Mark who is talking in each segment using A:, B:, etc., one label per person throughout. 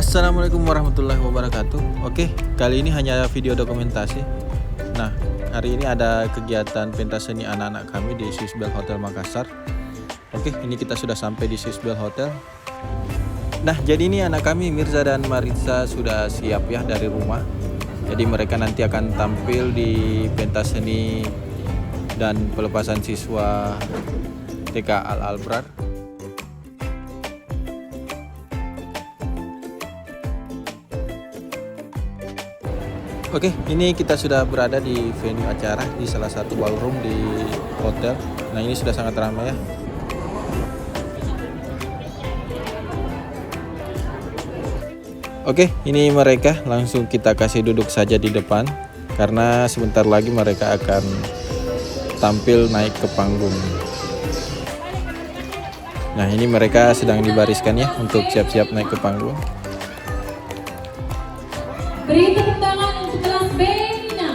A: Assalamualaikum warahmatullahi wabarakatuh. Oke, kali ini hanya video dokumentasi. Nah, hari ini ada kegiatan pentas seni anak-anak kami di Swissbell Hotel Makassar. Oke, ini kita sudah sampai di Swissbell Hotel. Nah, jadi ini anak kami Mirza dan Marissa sudah siap ya dari rumah. Jadi mereka nanti akan tampil di pentas seni dan pelepasan siswa TK Al-Albrar. Oke, ini kita sudah berada di venue acara di salah satu ballroom di hotel. Nah, ini sudah sangat ramai ya. Oke, ini mereka, langsung kita kasih duduk saja di depan karena sebentar lagi mereka akan tampil naik ke panggung. Nah, ini mereka sedang dibariskan ya untuk siap-siap naik ke panggung.
B: Beri tepuk tangan untuk kelas B, Nina.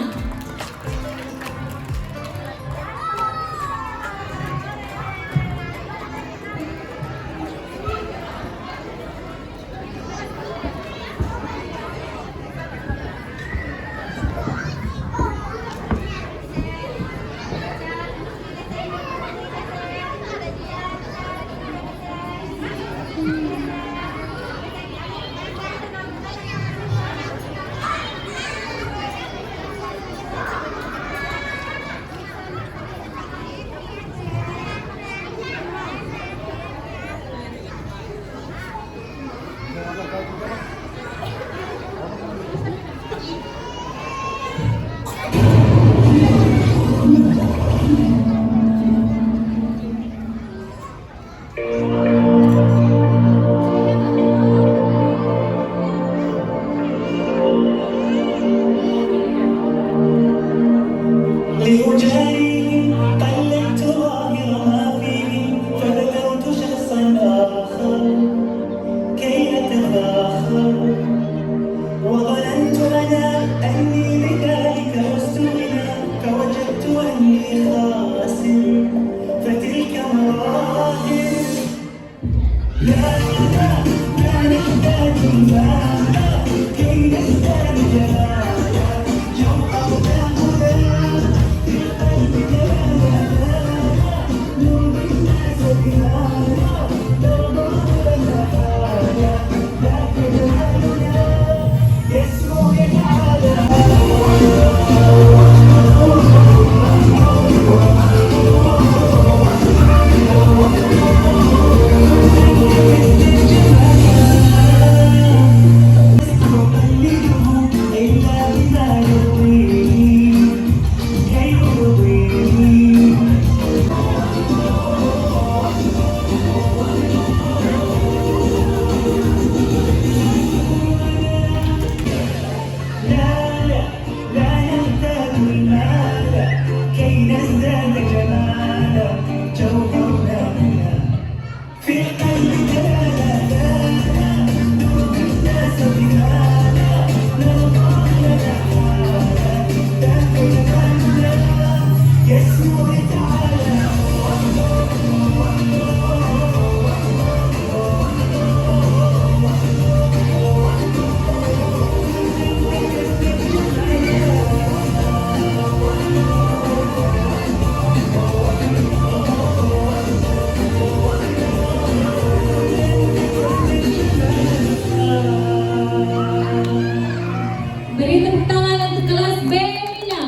B: Beri tepuk tangan untuk kelas B, Nina.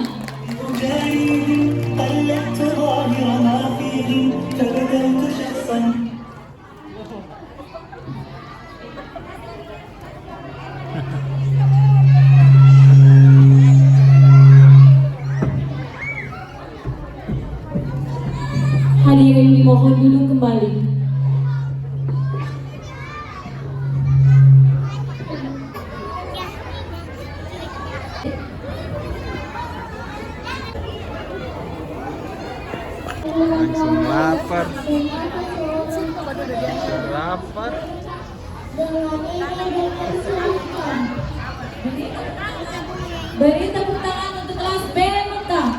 B: Hadirin dimohon duduk kembali.
A: Langsung lapar. Lapar.
B: Beri tepuk tangan untuk kelas B, Mekah.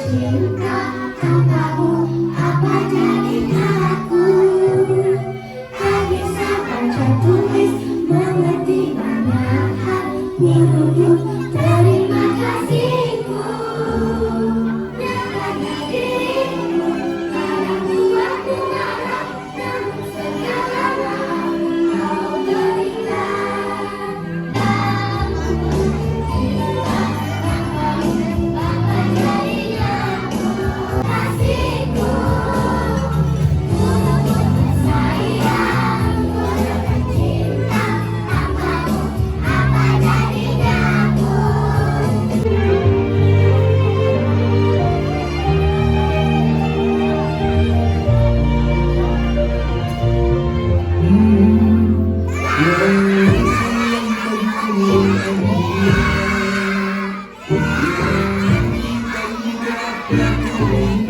C: cinta tanpamu, apa jadinya aku? Tak bisa baca tulis, mengerti banyak hal, hidup terima kasihku. Nyatanya dirimu kadang buatku marah, namun segala kau berikan. Kasihku, sayang, ku cinta tanpamu, apa jadinya aku?
D: Yang